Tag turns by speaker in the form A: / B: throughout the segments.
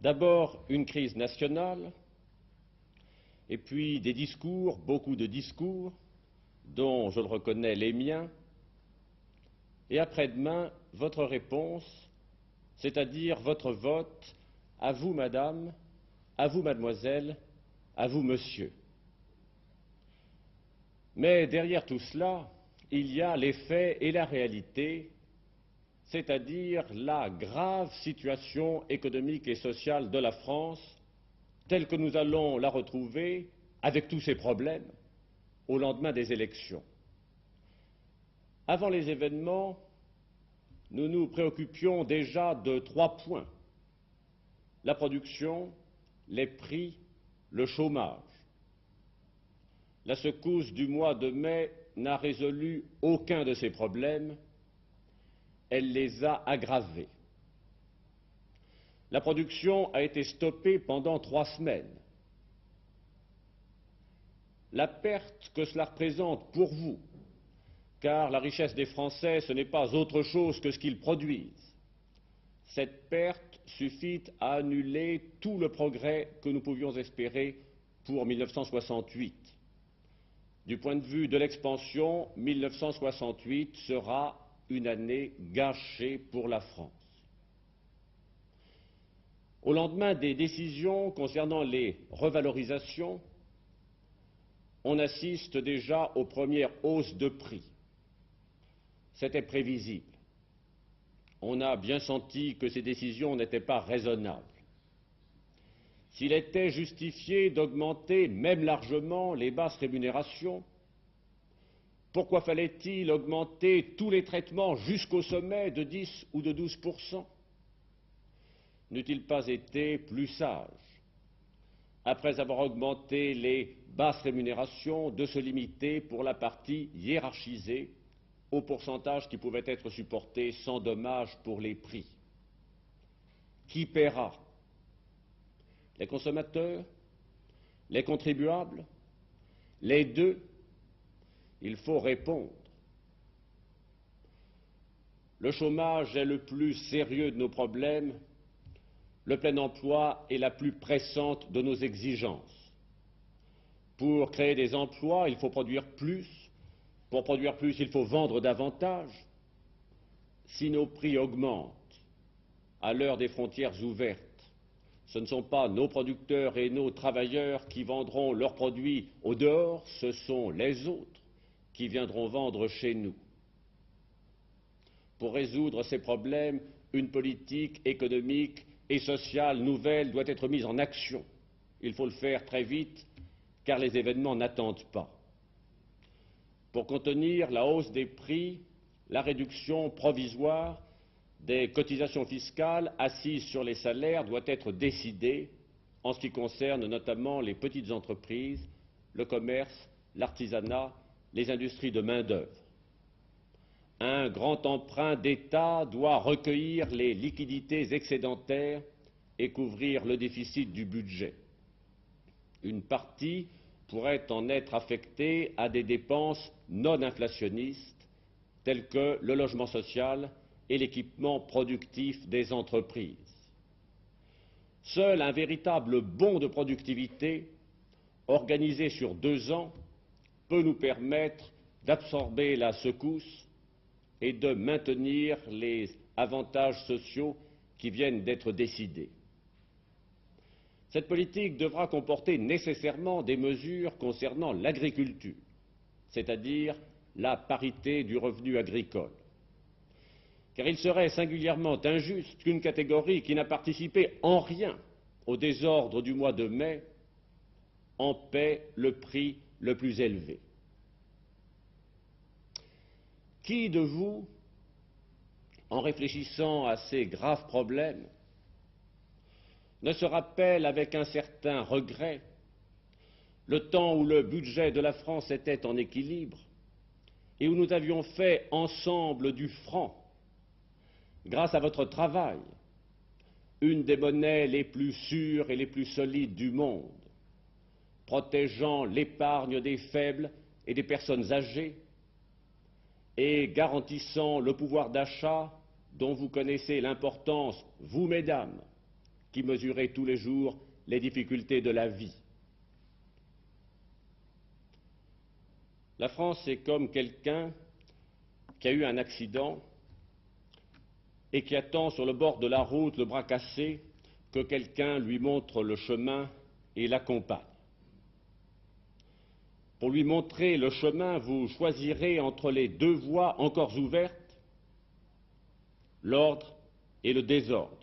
A: D'abord une crise nationale, et puis des discours, beaucoup de discours, dont je le reconnais les miens, et après-demain votre réponse, c'est-à-dire votre vote, à vous madame, à vous mademoiselle, à vous monsieur. Mais derrière tout cela, il y a les faits et la réalité, c'est-à-dire la grave situation économique et sociale de la France, telle que nous allons la retrouver, avec tous ses problèmes, au lendemain des élections. Avant les événements, nous nous préoccupions déjà de 3 points: la production, les prix, le chômage. La secousse du mois de mai n'a résolu aucun de ces problèmes, elle les a aggravés. La production a été stoppée pendant 3 semaines. La perte que cela représente pour vous, car la richesse des Français, ce n'est pas autre chose que ce qu'ils produisent, cette perte suffit à annuler tout le progrès que nous pouvions espérer pour 1968. Du point de vue de l'expansion, 1968 sera une année gâchée pour la France. Au lendemain des décisions concernant les revalorisations, on assiste déjà aux premières hausses de prix. C'était prévisible. On a bien senti que ces décisions n'étaient pas raisonnables. S'il était justifié d'augmenter même largement les basses rémunérations, pourquoi fallait-il augmenter tous les traitements jusqu'au sommet de 10 ou de 12%? N'eût-il pas été plus sage, après avoir augmenté les basses rémunérations, de se limiter pour la partie hiérarchisée au pourcentage qui pouvait être supporté sans dommage pour les prix? Qui paiera? Les consommateurs? Les contribuables? Les deux? Il faut répondre. Le chômage est le plus sérieux de nos problèmes, le plein emploi est la plus pressante de nos exigences. Pour créer des emplois, il faut produire plus. Pour produire plus, il faut vendre davantage. Si nos prix augmentent à l'heure des frontières ouvertes, ce ne sont pas nos producteurs et nos travailleurs qui vendront leurs produits au dehors, ce sont les autres qui viendront vendre chez nous. Pour résoudre ces problèmes, une politique économique et sociale nouvelle doit être mise en action. Il faut le faire très vite, car les événements n'attendent pas. Pour contenir la hausse des prix, la réduction provisoire des cotisations fiscales assises sur les salaires doit être décidée en ce qui concerne notamment les petites entreprises, le commerce, l'artisanat, les industries de main-d'œuvre. Un grand emprunt d'État doit recueillir les liquidités excédentaires et couvrir le déficit du budget. Une partie pourrait en être affectée à des dépenses non inflationnistes, telles que le logement social et l'équipement productif des entreprises. Seul un véritable bond de productivité, organisé sur 2 ans, peut nous permettre d'absorber la secousse et de maintenir les avantages sociaux qui viennent d'être décidés. Cette politique devra comporter nécessairement des mesures concernant l'agriculture, c'est-à-dire la parité du revenu agricole. Car il serait singulièrement injuste qu'une catégorie qui n'a participé en rien au désordre du mois de mai en paie le prix le plus élevé. Qui de vous, en réfléchissant à ces graves problèmes, ne se rappelle avec un certain regret le temps où le budget de la France était en équilibre et où nous avions fait ensemble du franc, grâce à votre travail, une des monnaies les plus sûres et les plus solides du monde, protégeant l'épargne des faibles et des personnes âgées et garantissant le pouvoir d'achat dont vous connaissez l'importance, vous mesdames, qui mesuraient tous les jours les difficultés de la vie. La France est comme quelqu'un qui a eu un accident et qui attend sur le bord de la route, le bras cassé, que quelqu'un lui montre le chemin et l'accompagne. Pour lui montrer le chemin, vous choisirez entre les deux voies encore ouvertes, l'ordre et le désordre,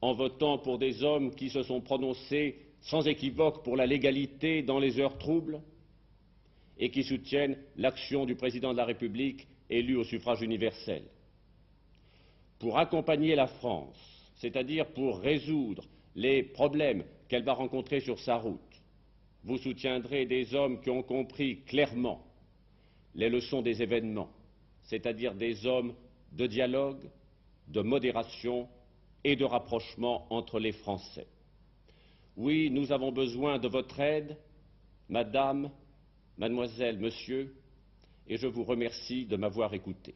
A: en votant pour des hommes qui se sont prononcés sans équivoque pour la légalité dans les heures troubles et qui soutiennent l'action du président de la République élu au suffrage universel. Pour accompagner la France, c'est-à-dire pour résoudre les problèmes qu'elle va rencontrer sur sa route, vous soutiendrez des hommes qui ont compris clairement les leçons des événements, c'est-à-dire des hommes de dialogue, de modération et de rapprochement entre les Français. Oui, nous avons besoin de votre aide, Madame, Mademoiselle, Monsieur, et je vous remercie de m'avoir écouté.